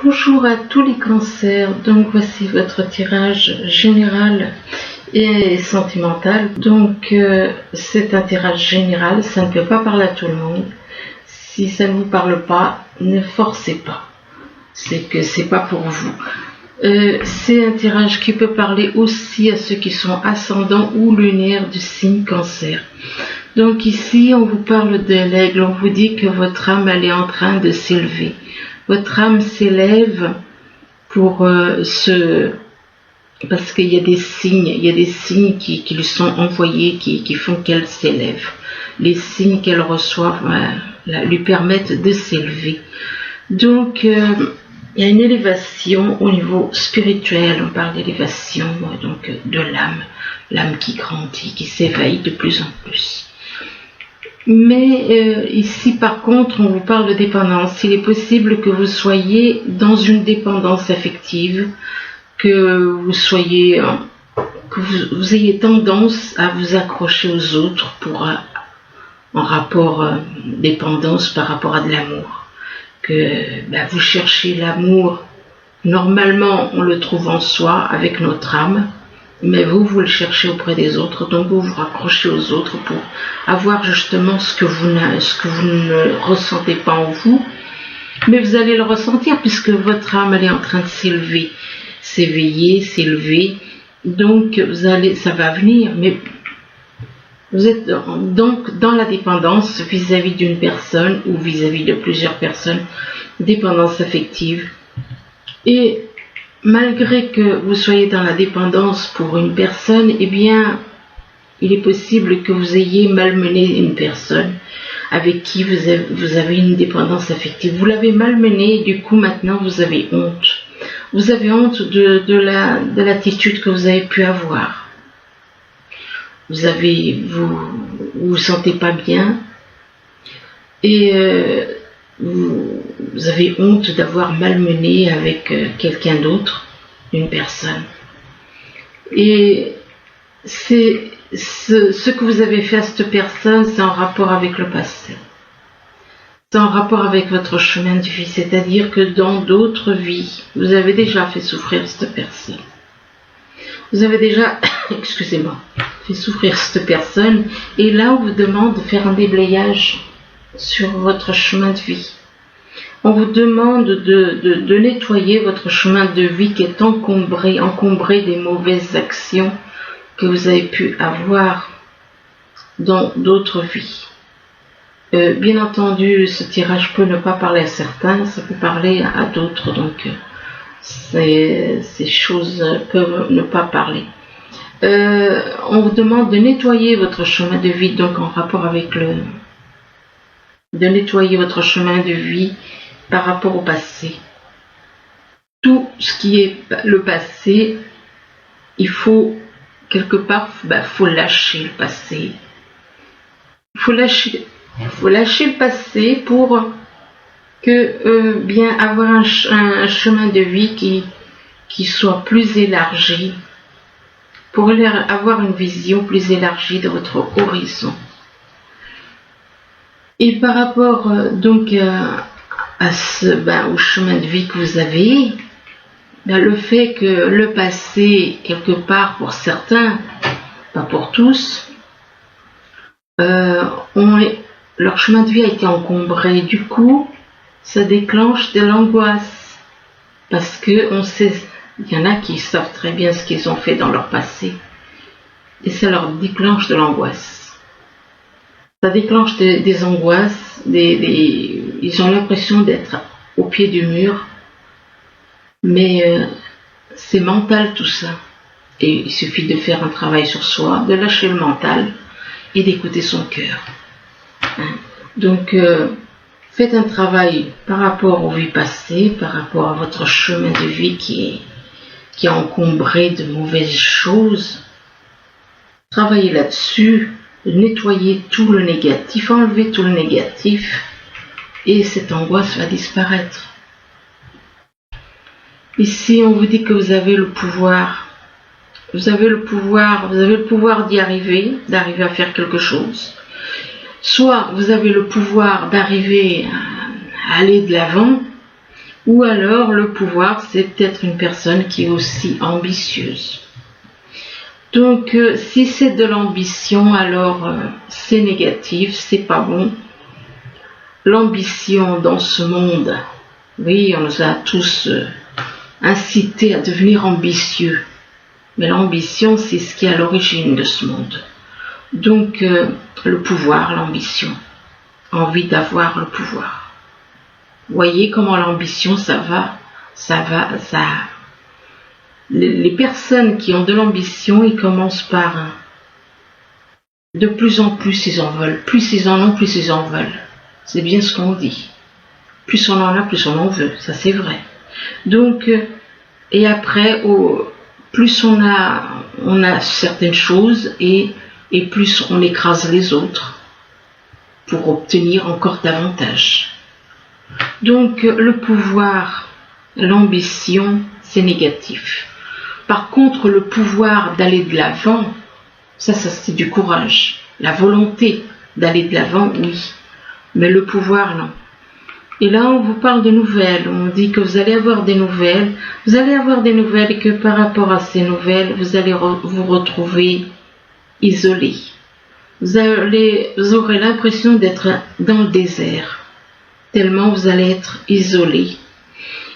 Bonjour à tous les cancers, donc voici votre tirage général et sentimental. Donc c'est un tirage général, ça ne peut pas parler à tout le monde. Si ça ne vous parle pas, ne forcez pas, c'est que c'est pas pour vous. C'est un tirage qui peut parler aussi à ceux qui sont ascendants ou lunaires du signe cancer. Donc ici on vous parle de l'aigle, on vous dit que votre âme elle est en train de s'élever. Votre âme s'élève pour parce qu'il y a des signes, qui lui sont envoyés, qui font qu'elle s'élève. Les signes qu'elle reçoit lui permettent de s'élever. Donc il y a une élévation au niveau spirituel, on parle d'élévation donc de l'âme qui grandit, qui s'éveille de plus en plus. Mais ici par contre on vous parle de dépendance. Il est possible que vous soyez dans une dépendance affective, que vous ayez tendance à vous accrocher aux autres en rapport dépendance par rapport à de l'amour, que vous cherchez l'amour. Normalement on le trouve en soi avec notre âme, mais vous le cherchez auprès des autres, donc vous vous raccrochez aux autres pour avoir justement ce que vous ne ressentez pas en vous, mais vous allez le ressentir puisque votre âme elle est en train de s'élever, s'éveiller, s'élever, donc ça va venir, mais vous êtes donc dans la dépendance vis-à-vis d'une personne ou vis-à-vis de plusieurs personnes, dépendance affective. Et malgré que vous soyez dans la dépendance pour une personne, eh bien, il est possible que vous ayez malmené une personne avec qui vous avez une dépendance affective. Vous l'avez malmené et du coup maintenant vous avez honte. Vous avez honte de l'attitude que vous avez pu avoir. Vous sentez pas bien et vous avez honte d'avoir malmené avec quelqu'un d'autre, une personne. Et ce que vous avez fait à cette personne, c'est en rapport avec le passé. C'est en rapport avec votre chemin de vie, c'est-à-dire que dans d'autres vies, vous avez déjà fait souffrir cette personne. Vous avez déjà, fait souffrir cette personne, et là on vous demande de faire un déblayage sur votre chemin de vie. On vous demande de nettoyer votre chemin de vie qui est encombré des mauvaises actions que vous avez pu avoir dans d'autres vies. Bien entendu, ce tirage peut ne pas parler à certains, ça peut parler à d'autres, donc ces choses peuvent ne pas parler. On vous demande de nettoyer votre chemin de vie, donc en rapport avec de nettoyer votre chemin de vie par rapport au passé. Tout ce qui est le passé, il faut quelque part, faut lâcher le passé. Il faut lâcher le passé pour que bien avoir un chemin de vie qui soit plus élargi, pour avoir une vision plus élargie de votre horizon. Et par rapport donc au chemin de vie que vous avez, le fait que le passé, quelque part pour certains, pas pour tous, leur chemin de vie a été encombré. Du coup, ça déclenche de l'angoisse. Parce que il y en a qui savent très bien ce qu'ils ont fait dans leur passé. Et ça leur déclenche de l'angoisse. Ça déclenche des angoisses, ils ont l'impression d'être au pied du mur. Mais c'est mental tout ça. Et il suffit de faire un travail sur soi, de lâcher le mental et d'écouter son cœur. Donc, faites un travail par rapport aux vies passées, par rapport à votre chemin de vie qui est encombré de mauvaises choses. Travaillez là-dessus, nettoyez tout le négatif, enlevez tout le négatif et cette angoisse va disparaître. Ici, on vous dit que vous avez le pouvoir. Vous avez le pouvoir d'arriver à faire quelque chose. Soit vous avez le pouvoir d'arriver à aller de l'avant, Ou alors le pouvoir, c'est peut-être une personne qui est aussi ambitieuse. Donc si c'est de l'ambition, alors c'est négatif, c'est pas bon. L'ambition dans ce monde, oui, on nous a tous incités à devenir ambitieux. Mais l'ambition, c'est ce qui est à l'origine de ce monde. Donc le pouvoir, l'ambition, envie d'avoir le pouvoir. Voyez comment l'ambition, les personnes qui ont de l'ambition, ils commencent par de plus en plus ils en veulent, plus ils en ont, plus ils en veulent. C'est bien ce qu'on dit. Plus on en a, plus on en veut, ça c'est vrai. Donc, et après, plus on a certaines choses et plus on écrase les autres pour obtenir encore davantage. Donc le pouvoir, l'ambition, c'est négatif. Par contre, le pouvoir d'aller de l'avant, ça c'est du courage. La volonté d'aller de l'avant, oui. Mais le pouvoir, non. Et là, on vous parle de nouvelles. On dit que vous allez avoir des nouvelles. Vous allez avoir des nouvelles et que par rapport à ces nouvelles, vous allez vous retrouver isolé. Vous aurez l'impression d'être dans le désert. Tellement vous allez être isolé.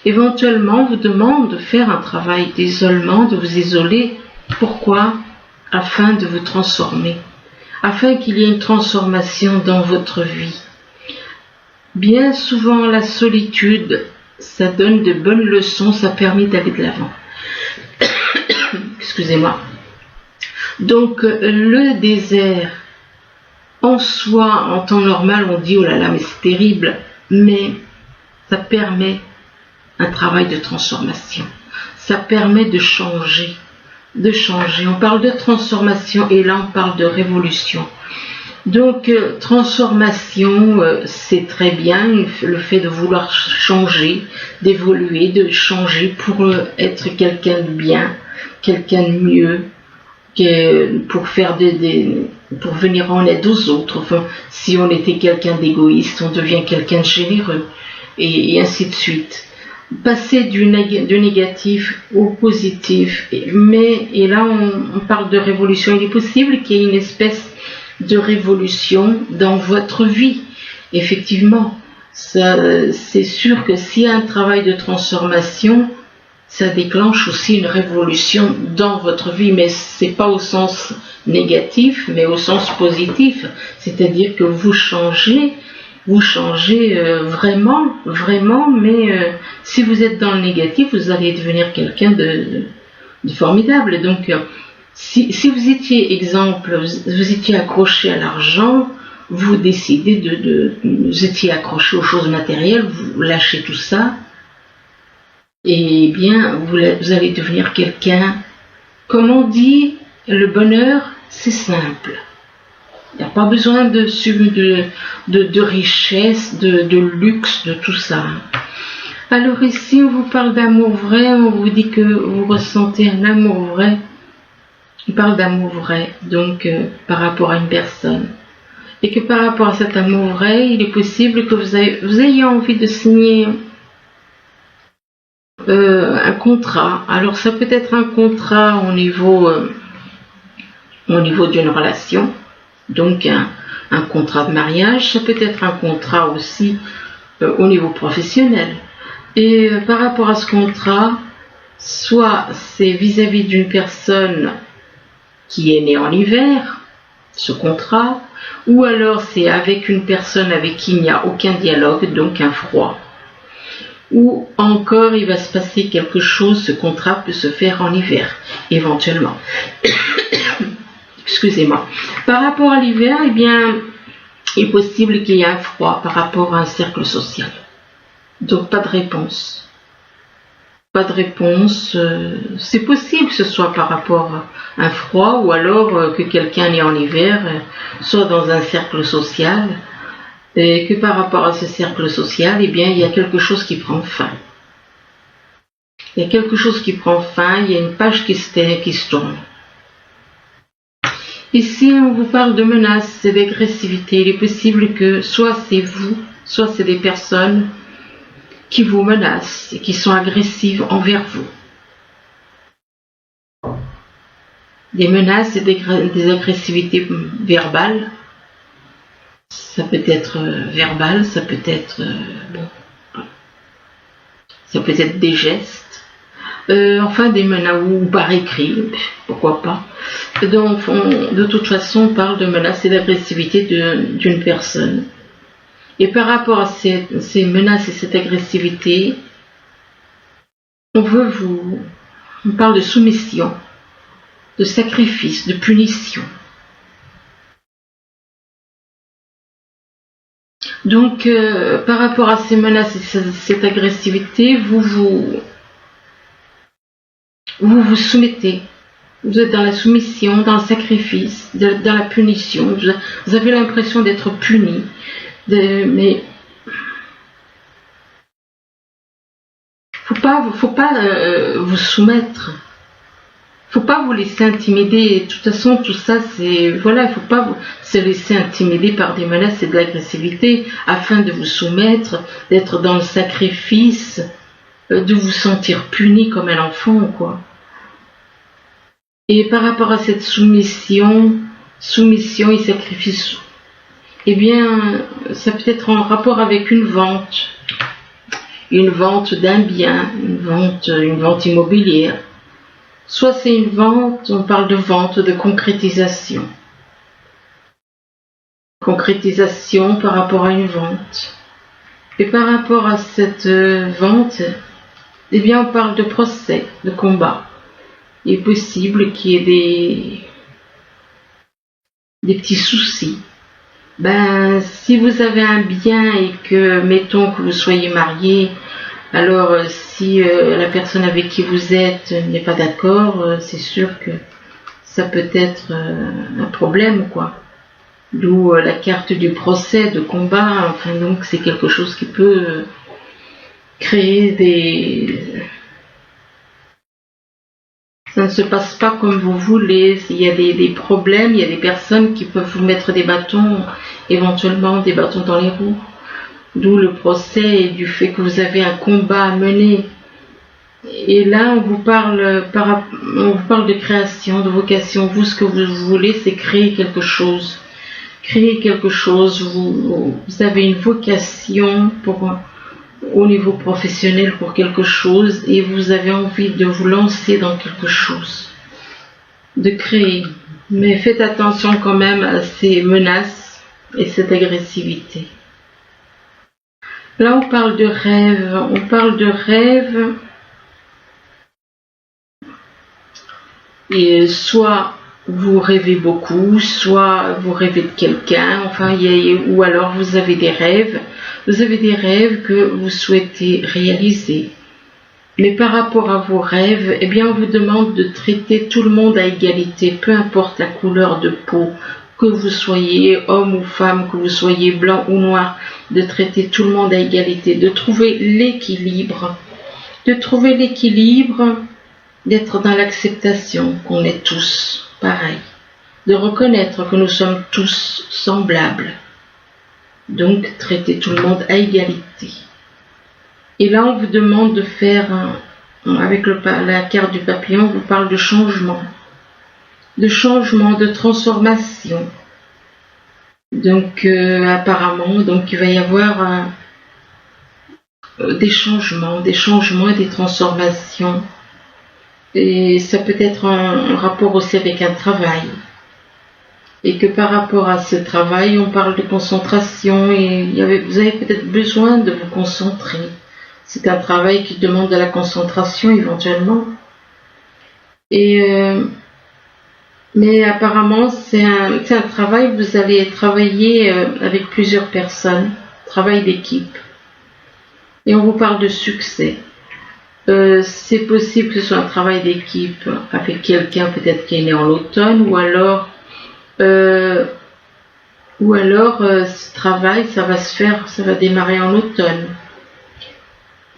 Éventuellement, on vous demande de faire un travail d'isolement, de vous isoler. Pourquoi? Afin de vous transformer. Afin qu'il y ait une transformation dans votre vie. Bien souvent, la solitude, ça donne de bonnes leçons, ça permet d'aller de l'avant. Excusez-moi. Donc, le désert, en soi, en temps normal, on dit, oh là là, mais c'est terrible. Mais ça permet un travail de transformation. Ça permet de changer. On parle de transformation et là, on parle de révolution. Donc, transformation, c'est très bien, le fait de vouloir changer, d'évoluer, de changer pour être quelqu'un de bien, quelqu'un de mieux, pour faire pour venir en aide aux autres. Enfin, si on était quelqu'un d'égoïste, on devient quelqu'un de généreux, et ainsi de suite. Passer du négatif au positif, et là on parle de révolution. Il est possible qu'il y ait une espèce de révolution dans votre vie. Effectivement, c'est sûr que s'il y a un travail de transformation, ça déclenche aussi une révolution dans votre vie, mais c'est pas au sens négatif, mais au sens positif. C'est-à-dire que vous changez vraiment, mais si vous êtes dans le négatif, vous allez devenir quelqu'un de formidable. Donc, si vous étiez, exemple, vous étiez accroché à l'argent, vous décidez vous étiez accroché aux choses matérielles, vous lâchez tout ça, et bien, vous allez devenir quelqu'un, comme on dit, le bonheur, c'est simple. Il n'y a pas besoin de richesse, de luxe, de tout ça. Alors ici, on vous parle d'amour vrai, on vous dit que vous ressentez un amour vrai. On parle d'amour vrai, donc par rapport à une personne. Et que par rapport à cet amour vrai, il est possible que vous ayez envie de signer un contrat. Alors ça peut être un contrat au niveau d'une relation, donc un contrat de mariage, ça peut être un contrat aussi au niveau professionnel. Et par rapport à ce contrat, soit c'est vis-à-vis d'une personne qui est née en hiver, ce contrat, ou alors c'est avec une personne avec qui il n'y a aucun dialogue, donc un froid. Ou encore il va se passer quelque chose, ce contrat peut se faire en hiver, éventuellement. Excusez-moi. Par rapport à l'hiver, eh bien, il est possible qu'il y ait un froid par rapport à un cercle social. Donc pas de réponse. Pas de réponse. C'est possible que ce soit par rapport à un froid ou alors que quelqu'un est en hiver, soit dans un cercle social, et que par rapport à ce cercle social, eh bien, il y a quelque chose qui prend fin. Il y a quelque chose qui prend fin, il y a une page qui se tourne. Ici, on vous parle de menaces et d'agressivité. Il est possible que soit c'est vous, soit c'est des personnes qui vous menacent et qui sont agressives envers vous. Des menaces et des agressivités verbales. Ça peut être verbal, ça peut être ça peut être des gestes, enfin des menaces ou par écrit, pourquoi pas. Donc, de toute façon, on parle de menaces et d'agressivité d'une personne. Et par rapport à ces menaces et cette agressivité, on parle de soumission, de sacrifice, de punition. Donc, par rapport à ces menaces et cette agressivité, vous vous soumettez. Vous êtes dans la soumission, dans le sacrifice, dans la punition. Vous avez l'impression d'être puni. Mais faut pas vous soumettre. Faut pas vous laisser intimider. De toute façon, tout ça, il faut pas se laisser intimider par des menaces et de l'agressivité afin de vous soumettre, d'être dans le sacrifice, de vous sentir puni comme un enfant, quoi. Et par rapport à cette soumission et sacrifice, eh bien, ça peut être en rapport avec une vente d'un bien, une vente immobilière. Soit c'est une vente, on parle de vente, de concrétisation. Concrétisation par rapport à une vente. Et par rapport à cette vente, eh bien, on parle de procès, de combat. Il est possible qu'il y ait des petits soucis. Si vous avez un bien et que, mettons que vous soyez marié, alors si la personne avec qui vous êtes n'est pas d'accord, c'est sûr que ça peut être un problème, quoi. D'où la carte du procès, de combat, enfin donc c'est quelque chose qui peut créer ça ne se passe pas comme vous voulez, il y a des problèmes, il y a des personnes qui peuvent vous mettre des bâtons, éventuellement des bâtons dans les roues. D'où le procès et du fait que vous avez un combat à mener. Et là, on vous parle de création, de vocation. Vous, ce que vous voulez, c'est créer quelque chose. Créer quelque chose. Vous avez une vocation au niveau professionnel pour quelque chose et vous avez envie de vous lancer dans quelque chose. De créer. Mais faites attention quand même à ces menaces et cette agressivité. Là, on parle de rêve. Et soit vous rêvez beaucoup, soit vous rêvez de quelqu'un, ou alors vous avez des rêves. Vous avez des rêves que vous souhaitez réaliser. Mais par rapport à vos rêves, eh bien, on vous demande de traiter tout le monde à égalité, peu importe la couleur de peau, que vous soyez homme ou femme, que vous soyez blanc ou noir, de traiter tout le monde à égalité, de trouver l'équilibre, d'être dans l'acceptation qu'on est tous pareils, de reconnaître que nous sommes tous semblables, donc traiter tout le monde à égalité. Et là, on vous demande de faire, avec la carte du papillon, on vous parle de changement, de transformation. Donc apparemment, il va y avoir des changements et des transformations. Et ça peut être en rapport aussi avec un travail. Et que par rapport à ce travail, on parle de concentration et vous avez peut-être besoin de vous concentrer. C'est un travail qui demande de la concentration éventuellement. Mais apparemment, c'est un travail, vous allez travailler avec plusieurs personnes, travail d'équipe. Et on vous parle de succès. C'est possible que ce soit un travail d'équipe avec quelqu'un peut-être qui est né en automne, ou alors ce travail, ça va démarrer en automne.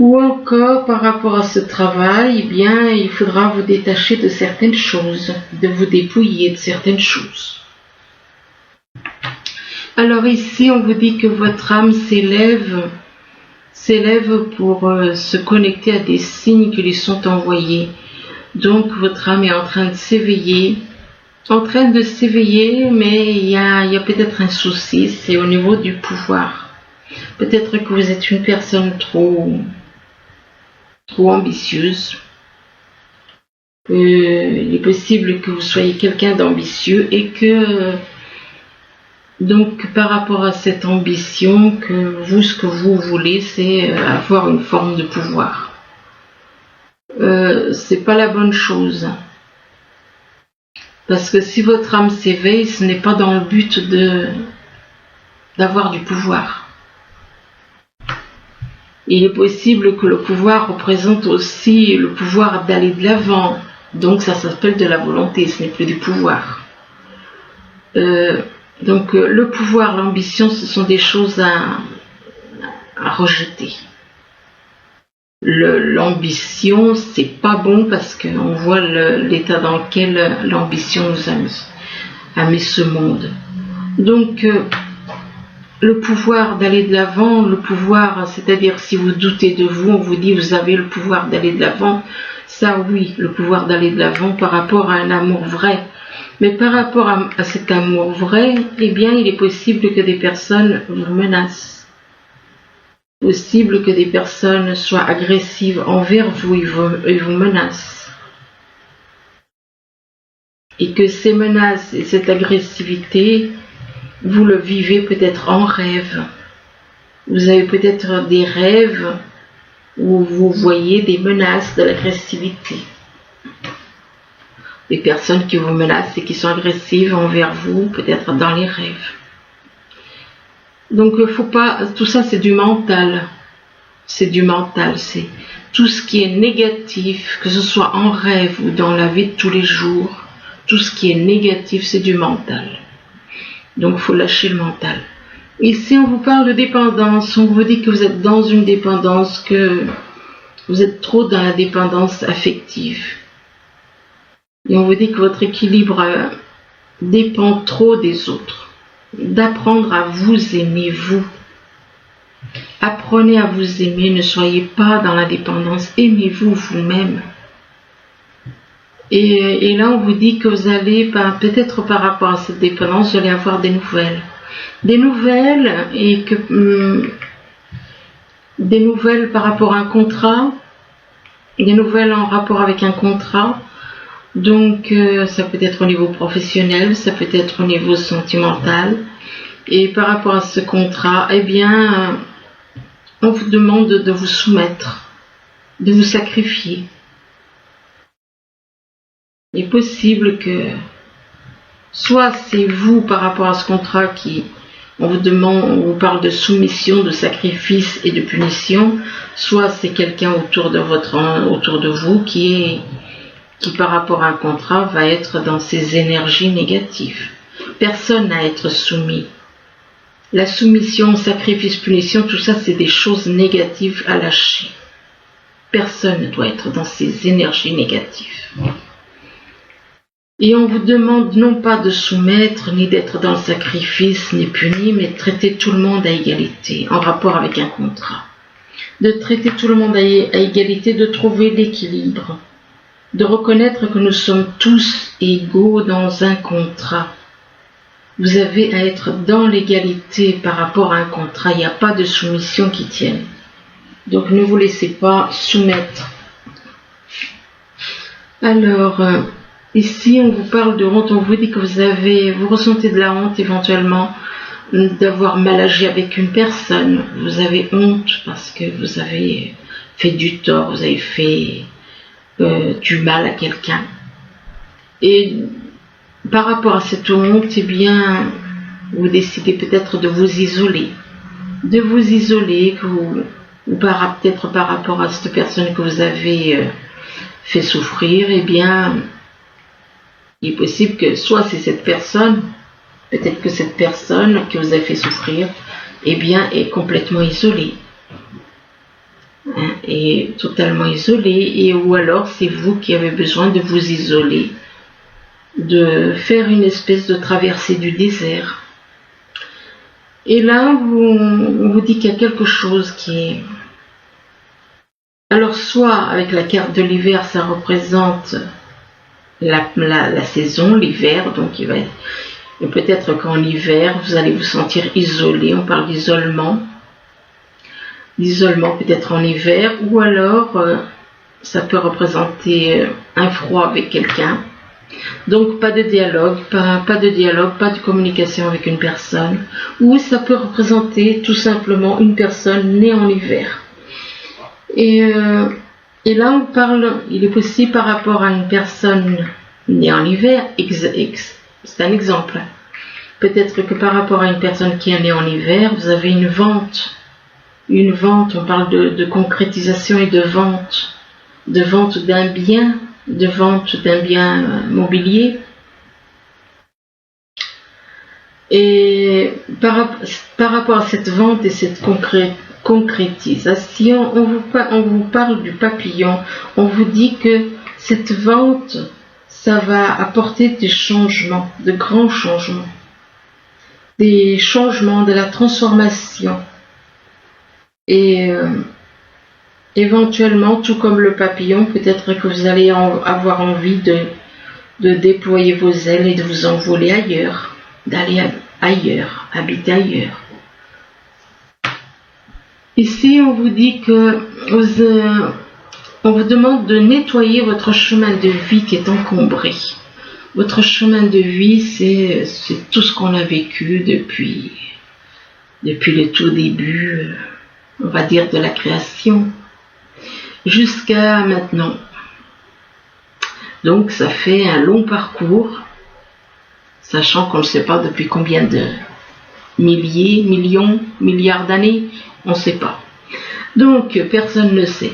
Ou encore, par rapport à ce travail, eh bien, il faudra vous détacher de certaines choses, de vous dépouiller de certaines choses. Alors ici, on vous dit que votre âme s'élève s'élève pour se connecter à des signes qui lui sont envoyés. Donc votre âme est en train de s'éveiller, mais il y a peut-être un souci, c'est au niveau du pouvoir. Peut-être que vous êtes une personne trop ambitieuse. Il est possible que vous soyez quelqu'un d'ambitieux et que donc par rapport à cette ambition, ce que vous voulez, c'est avoir une forme de pouvoir. C'est pas la bonne chose. Parce que si votre âme s'éveille, ce n'est pas dans le but d'avoir du pouvoir. Il est possible que le pouvoir représente aussi le pouvoir d'aller de l'avant. Donc ça s'appelle de la volonté, ce n'est plus du pouvoir. Donc le pouvoir, l'ambition, ce sont des choses à rejeter. L'ambition, c'est pas bon parce qu'on voit l'état dans lequel l'ambition nous a mis ce monde. Donc le pouvoir d'aller de l'avant, le pouvoir, c'est-à-dire si vous doutez de vous, on vous dit vous avez le pouvoir d'aller de l'avant, ça oui, le pouvoir d'aller de l'avant par rapport à un amour vrai. Mais par rapport à cet amour vrai, eh bien il est possible que des personnes vous menacent. Possible que des personnes soient agressives envers vous et vous menacent. Et que ces menaces et cette agressivité, vous le vivez peut-être en rêve. Vous avez peut-être des rêves où vous voyez des menaces, de l'agressivité. Des personnes qui vous menacent et qui sont agressives envers vous, peut-être dans les rêves. Donc faut pas, tout ça c'est du mental. C'est du mental, c'est tout ce qui est négatif, que ce soit en rêve ou dans la vie de tous les jours, tout ce qui est négatif c'est du mental. Donc il faut lâcher le mental. Ici on vous parle de dépendance, on vous dit que vous êtes dans une dépendance, que vous êtes trop dans la dépendance affective. Et on vous dit que votre équilibre dépend trop des autres. D'apprendre à vous aimer, vous. Apprenez à vous aimer, ne soyez pas dans la dépendance, aimez-vous vous-même. Et là, on vous dit que vous allez, peut-être par rapport à cette dépendance, vous allez avoir des nouvelles. Des nouvelles, et que des nouvelles par rapport à un contrat, des nouvelles en rapport avec un contrat. Donc, ça peut être au niveau professionnel, ça peut être au niveau sentimental. Et par rapport à ce contrat, eh bien, on vous demande de vous soumettre, de vous sacrifier. Il est possible que soit c'est vous par rapport à ce contrat qui, on vous parle de soumission, de sacrifice et de punition, soit c'est quelqu'un autour de vous qui par rapport à un contrat va être dans ses énergies négatives. Personne n'a à être soumis. La soumission, sacrifice, punition, tout ça c'est des choses négatives à lâcher. Personne ne doit être dans ses énergies négatives. Et on vous demande non pas de soumettre, ni d'être dans le sacrifice, ni puni, mais de traiter tout le monde à égalité, en rapport avec un contrat. De traiter tout le monde à égalité, de trouver l'équilibre. De reconnaître que nous sommes tous égaux dans un contrat. Vous avez à être dans l'égalité par rapport à un contrat. Il n'y a pas de soumission qui tienne. Donc ne vous laissez pas soumettre. Alors, ici on vous parle de honte. On vous dit que vous ressentez de la honte éventuellement d'avoir mal agi avec une personne. Vous avez honte parce que vous avez fait du tort, vous avez fait du mal à quelqu'un. Et par rapport à cette honte, eh bien, vous décidez peut-être de vous isoler. De vous isoler, ou peut-être par rapport à cette personne que vous avez fait souffrir, eh bien, il est possible que soit c'est cette personne, peut-être que cette personne qui vous a fait souffrir, eh bien, est complètement isolée. Est totalement isolé, ou alors c'est vous qui avez besoin de vous isoler, de faire une espèce de traversée du désert. Et là, on vous dit qu'il y a quelque chose qui Alors soit avec la carte de l'hiver, ça représente la saison, l'hiver, donc il va être, et peut-être qu'en hiver, vous allez vous sentir isolé, on parle d'isolement peut-être en hiver, ou alors ça peut représenter un froid avec quelqu'un. Donc pas de dialogue, pas de communication avec une personne, ou ça peut représenter tout simplement une personne née en hiver. Et là on parle, il est possible par rapport à une personne née en hiver, c'est un exemple. Peut-être que par rapport à une personne qui est née en hiver, vous avez une vente, on parle de concrétisation et de vente d'un bien, mobilier. Et par rapport à cette vente et cette concrétisation, on vous parle du papillon, on vous dit que cette vente, ça va apporter des changements, de grands changements, des changements, de la transformation. Et éventuellement, tout comme le papillon, peut-être que vous allez avoir envie de déployer vos ailes et de vous envoler ailleurs, d'aller ailleurs, habiter ailleurs. Ici, on vous dit que on vous demande de nettoyer votre chemin de vie qui est encombré. Votre chemin de vie, c'est tout ce qu'on a vécu depuis les tout débuts, on va dire, de la création, jusqu'à maintenant. Donc ça fait un long parcours, sachant qu'on ne sait pas depuis combien de milliers, millions, milliards d'années, on ne sait pas. Donc personne ne sait.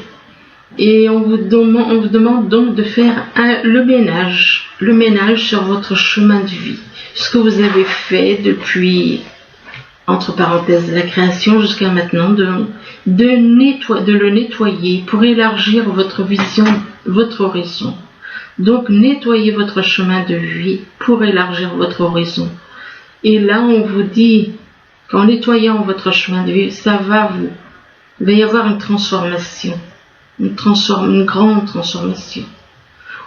Et on vous demande donc de faire le ménage sur votre chemin de vie, ce que vous avez fait depuis, entre parenthèses, la création jusqu'à maintenant, de le nettoyer pour élargir votre vision, votre horizon. Donc nettoyez votre chemin de vie pour élargir votre horizon. Et là on vous dit qu'en nettoyant votre chemin de vie, il va y avoir une transformation, une grande transformation.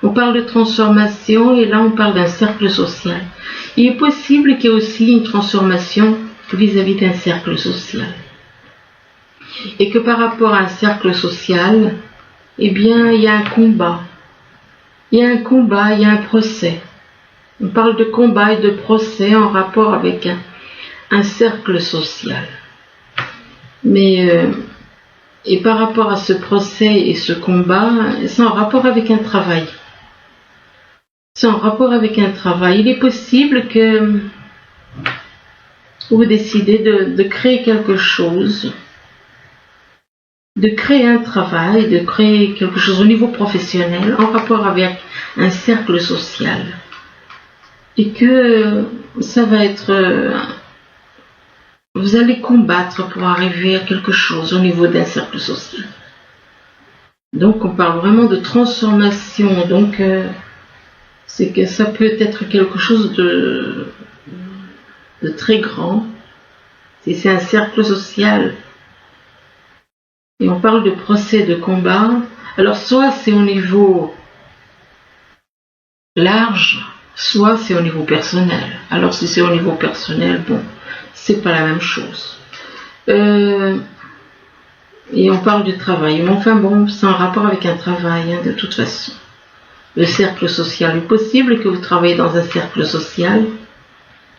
On parle de transformation et là on parle d'un cercle social. Il est possible qu'il y ait aussi une transformation vis-à-vis d'un cercle social. Et que par rapport à un cercle social, eh bien, il y a un combat. Il y a un procès. On parle de combat et de procès en rapport avec un cercle social. Mais, et par rapport à ce procès et ce combat, c'est en rapport avec un travail. Il est possible que vous décidez de créer quelque chose, de créer un travail, de créer quelque chose au niveau professionnel en rapport avec un cercle social. Et que ça va être... vous allez combattre pour arriver à quelque chose au niveau d'un cercle social. Donc on parle vraiment de transformation. Donc c'est que ça peut être quelque chose de très grand. Si c'est un cercle social. Et on parle de procès, de combat. Alors soit c'est au niveau large, soit c'est au niveau personnel. Alors si c'est au niveau personnel, bon, c'est pas la même chose. Et on parle du travail. Mais enfin bon, c'est en rapport avec un travail, de toute façon. Le cercle social, il est possible que vous travaillez dans un cercle social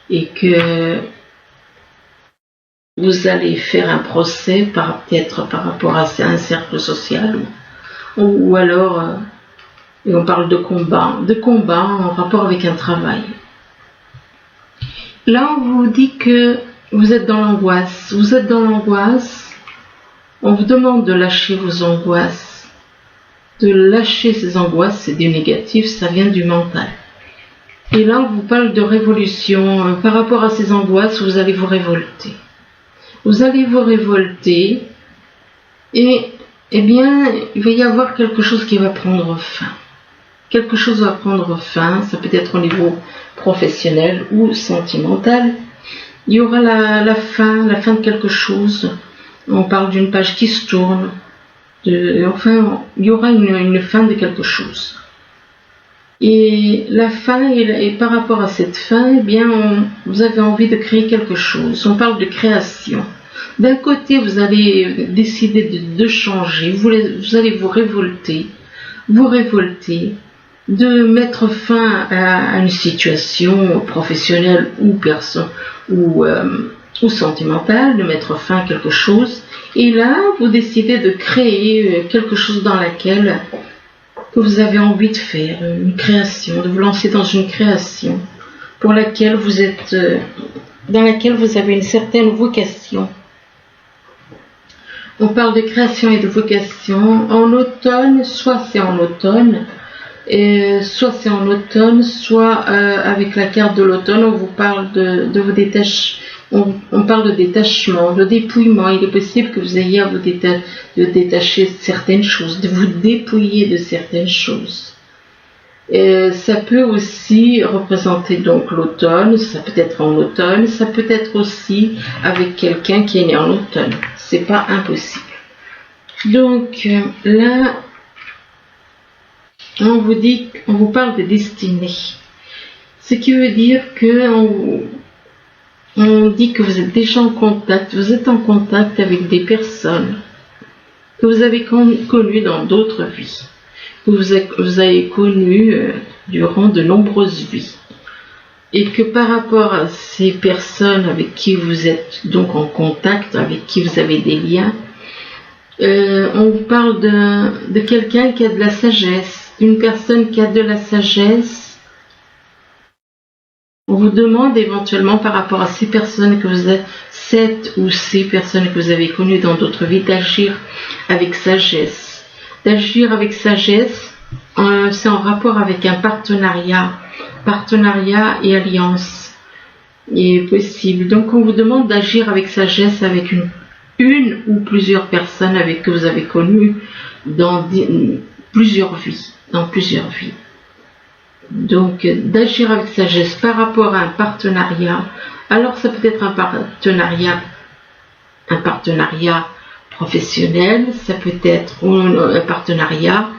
et que vous allez faire un procès peut-être par rapport à un cercle social ou alors et on parle de combat en rapport avec un travail. Là on vous dit que vous êtes dans l'angoisse, on vous demande de lâcher vos angoisses, de lâcher ces angoisses, c'est du négatif, ça vient du mental. Et là on vous parle de révolution, par rapport à ces angoisses, vous allez vous révolter. Et eh bien, il va y avoir quelque chose qui va prendre fin. Ça peut être au niveau professionnel ou sentimental. Il y aura la fin de quelque chose. On parle d'une page qui se tourne. Enfin, il y aura une fin de quelque chose. Et la fin, et par rapport à cette fin, eh bien, vous avez envie de créer quelque chose. On parle de création. D'un côté, vous allez décider de changer, vous allez vous révolter, de mettre fin à une situation professionnelle ou sentimentale, de mettre fin à quelque chose. Et là, vous décidez de créer quelque chose que vous avez envie de faire, une création, de vous lancer dans une création dans laquelle vous avez une certaine vocation. On parle de création et de vocation en automne, soit c'est en automne, soit avec la carte de l'automne, on vous parle de vos détachements. On parle de détachement, de dépouillement. Il est possible que vous ayez à vous détacher de certaines choses, de vous dépouiller de certaines choses. Ça peut aussi représenter donc l'automne, ça peut être en automne, ça peut être aussi avec quelqu'un qui est né en automne. C'est pas impossible. Donc là, on vous parle de destinée. Ce qui veut dire que on dit que vous êtes déjà en contact, vous êtes en contact avec des personnes que vous avez connues dans d'autres vies, que vous avez connues durant de nombreuses vies. Et que par rapport à ces personnes avec qui vous êtes donc en contact, avec qui vous avez des liens, on vous parle de quelqu'un qui a de la sagesse, d'une personne qui a de la sagesse. On vous demande éventuellement par rapport à ces personnes que vous êtes, ces personnes que vous avez connues dans d'autres vies, d'agir avec sagesse. D'agir avec sagesse, c'est en rapport avec un partenariat et alliance est possible. Donc on vous demande d'agir avec sagesse avec une ou plusieurs personnes que vous avez connues dans plusieurs vies. Donc d'agir avec sagesse par rapport à un partenariat. Alors ça peut être un partenariat professionnel, ça peut être un partenariat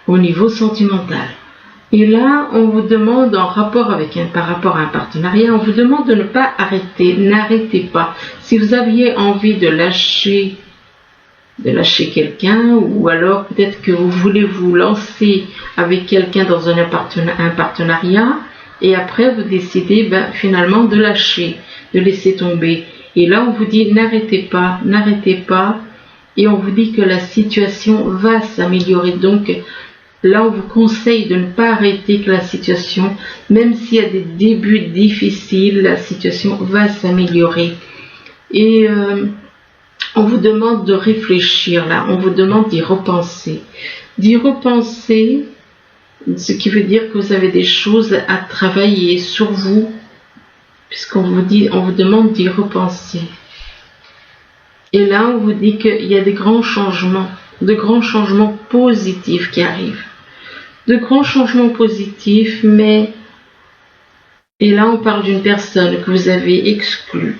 au niveau sentimental. Et là, on vous demande par rapport à un partenariat, on vous demande de ne pas arrêter, n'arrêtez pas. Si vous aviez envie de lâcher quelqu'un, ou alors peut-être que vous voulez vous lancer avec quelqu'un dans un partenariat, et après vous décidez finalement de lâcher, de laisser tomber. Et là, on vous dit n'arrêtez pas, et on vous dit que la situation va s'améliorer. Donc, là, on vous conseille de ne pas arrêter, que la situation, même s'il y a des débuts difficiles, la situation va s'améliorer. Et on vous demande de réfléchir, là, on vous demande d'y repenser. Ce qui veut dire que vous avez des choses à travailler sur vous, puisqu'on vous demande d'y repenser. Et là, on vous dit qu'il y a de grands changements positifs qui arrivent. De grands changements positifs, et là on parle d'une personne que vous avez exclue,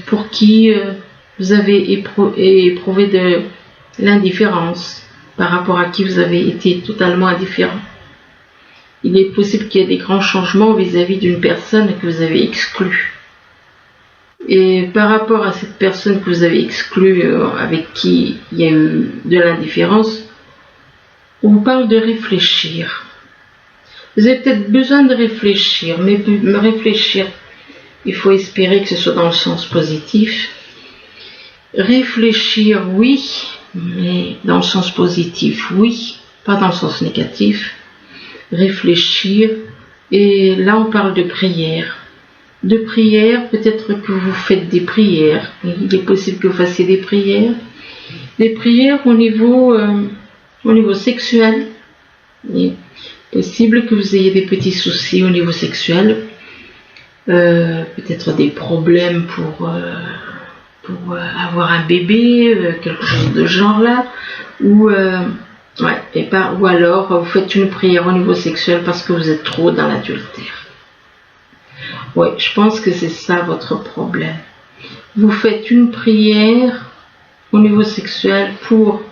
pour qui vous avez éprouvé de l'indifférence, par rapport à qui vous avez été totalement indifférent. Il est possible qu'il y ait des grands changements vis-à-vis d'une personne que vous avez exclue. Et par rapport à cette personne que vous avez exclue, avec qui il y a eu de l'indifférence, on vous parle de réfléchir. Vous avez peut-être besoin de réfléchir, mais réfléchir, il faut espérer que ce soit dans le sens positif. Réfléchir, oui, mais dans le sens positif, oui, pas dans le sens négatif. Réfléchir, et là on parle de prière. De prière, peut-être que vous faites des prières. Il est possible que vous fassiez des prières. Des prières au niveau sexuel. Il est possible que vous ayez des petits soucis au niveau sexuel. Peut-être des problèmes pour avoir un bébé, quelque chose de genre là. Ou alors vous faites une prière au niveau sexuel parce que vous êtes trop dans l'adultère. Oui, je pense que c'est ça votre problème. Vous faites une prière au niveau sexuel pour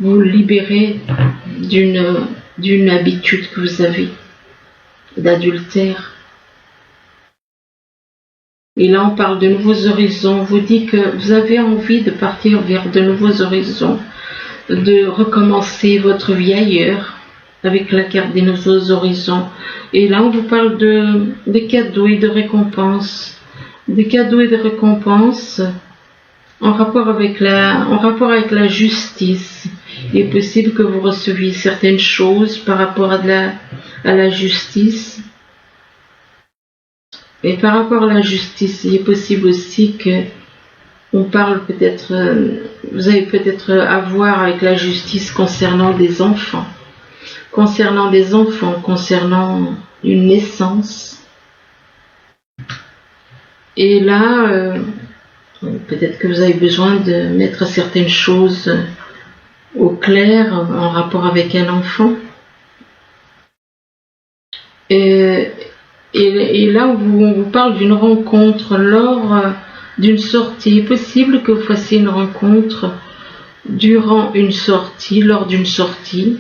vous libérer d'une habitude que vous avez d'adultère. Et là, on parle de nouveaux horizons. On vous dit que vous avez envie de partir vers de nouveaux horizons, de recommencer votre vie ailleurs, avec la carte des nouveaux horizons. Et là, on vous parle des cadeaux et de récompenses. Des cadeaux et de récompenses en rapport avec la justice. Il est possible que vous receviez certaines choses par rapport à la justice. Et par rapport à la justice, il est possible aussi que on parle peut-être, vous avez peut-être à voir avec la justice concernant des enfants, concernant une naissance. Et là, peut-être que vous avez besoin de mettre certaines choses au clair en rapport avec un enfant. Et là, on vous parle d'une rencontre lors d'une sortie. Il est possible que vous fassiez une rencontre lors d'une sortie,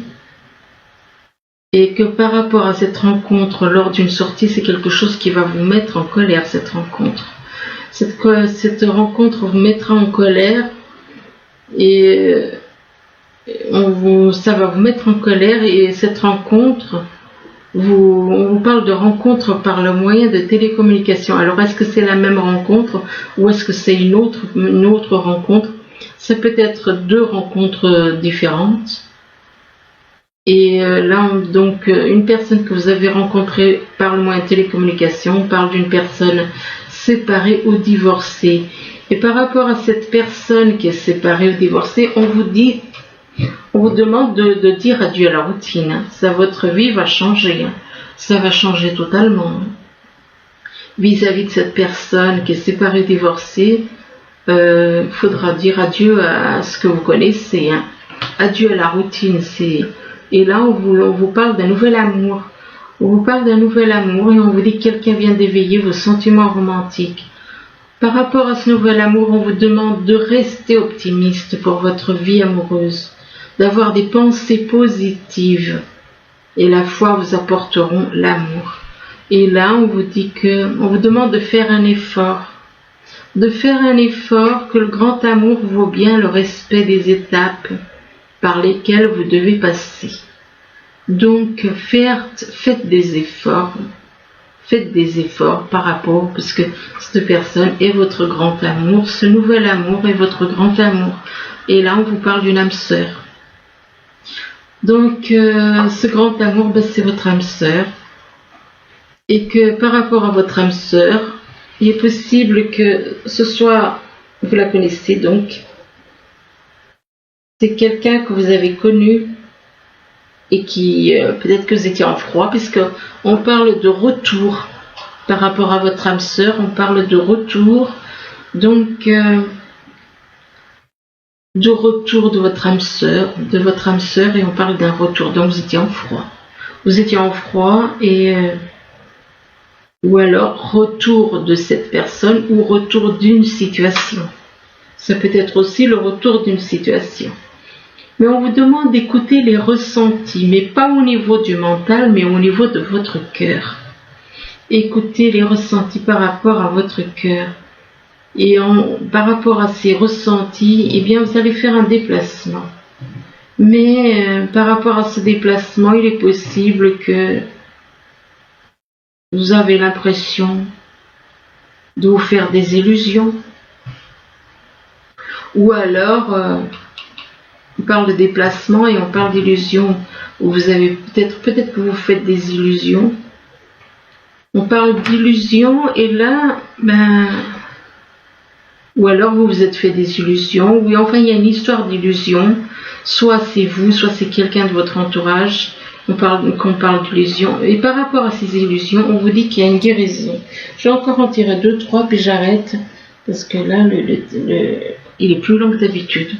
et que par rapport à cette rencontre lors d'une sortie, c'est quelque chose qui va vous mettre en colère, cette rencontre. Cette rencontre vous mettra en colère, et ça va vous mettre en colère, et cette rencontre, on vous parle de rencontre par le moyen de télécommunication. Alors, est-ce que c'est la même rencontre ou est-ce que c'est une autre rencontre? Ça peut être deux rencontres différentes. Et là, donc, une personne que vous avez rencontrée par le moyen de télécommunication, on parle d'une personne séparée ou divorcée. Et par rapport à cette personne qui est séparée ou divorcée, on vous demande de dire adieu à la routine. Votre vie va changer. Ça va changer totalement. Vis-à-vis de cette personne qui est séparée, divorcée, faudra dire adieu à ce que vous connaissez. Adieu à la routine. Et là, on vous parle d'un nouvel amour. On vous parle d'un nouvel amour et on vous dit que quelqu'un vient d'éveiller vos sentiments romantiques. Par rapport à ce nouvel amour, on vous demande de rester optimiste pour votre vie amoureuse, d'avoir des pensées positives, et la foi vous apporteront l'amour. Et là, on vous demande de faire un effort, que le grand amour vaut bien le respect des étapes par lesquelles vous devez passer. Donc, faites des efforts par rapport, parce que cette personne est votre grand amour, ce nouvel amour est votre grand amour. Et là, on vous parle d'une âme sœur. Donc, ce grand amour, c'est votre âme sœur. Et que par rapport à votre âme sœur, il est possible que ce soit, vous la connaissez donc, c'est quelqu'un que vous avez connu et qui, peut-être que vous étiez en froid, puisque on parle de retour. Par rapport à votre âme sœur, on parle de retour. Donc, de retour de votre âme sœur, et on parle d'un retour. Donc vous étiez en froid, et ou alors retour de cette personne ou retour d'une situation. Ça peut être aussi le retour d'une situation. Mais on vous demande d'écouter les ressentis, mais pas au niveau du mental, mais au niveau de votre cœur. Écoutez les ressentis par rapport à votre cœur. Et par rapport à ces ressentis, eh bien, vous allez faire un déplacement. Mais par rapport à ce déplacement, il est possible que vous avez l'impression de vous faire des illusions. Ou alors, on parle de déplacement et on parle d'illusions, où vous avez peut-être que vous faites des illusions. On parle d'illusions et là, ou alors vous vous êtes fait des illusions. Oui, enfin, il y a une histoire d'illusion. Soit c'est vous, soit c'est quelqu'un de votre entourage qu'on parle d'illusions. Et par rapport à ces illusions, on vous dit qu'il y a une guérison. Je vais encore en tirer 2, 3, puis j'arrête. Parce que là, il est plus long que d'habitude.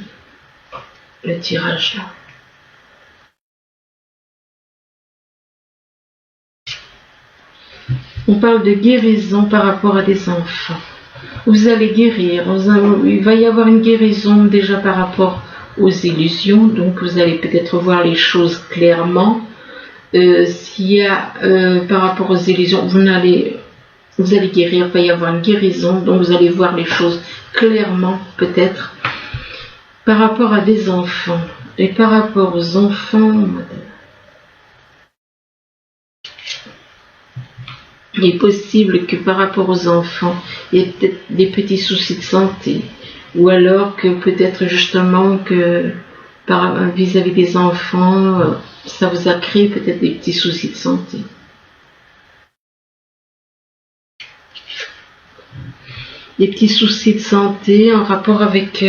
Le tirage là. On parle de guérison par rapport à des enfants. Vous allez guérir. Il va y avoir une guérison déjà par rapport aux illusions. Donc vous allez peut-être voir les choses clairement. S'il y a par rapport aux illusions, vous allez guérir. Il va y avoir une guérison. Donc vous allez voir les choses clairement peut-être. Par rapport à des enfants. Et par rapport aux enfants, il est possible que par rapport aux enfants, il y ait peut-être des petits soucis de santé. Ou alors que peut-être justement que vis-à-vis des enfants, ça vous a créé peut-être des petits soucis de santé. Des petits soucis de santé en rapport avec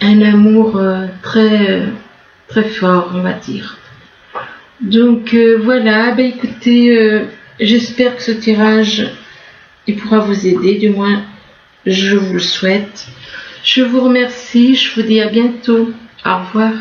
un amour très fort, on va dire. Donc voilà, écoutez, j'espère que ce tirage il pourra vous aider, du moins je vous le souhaite. Je vous remercie, je vous dis à bientôt. Au revoir.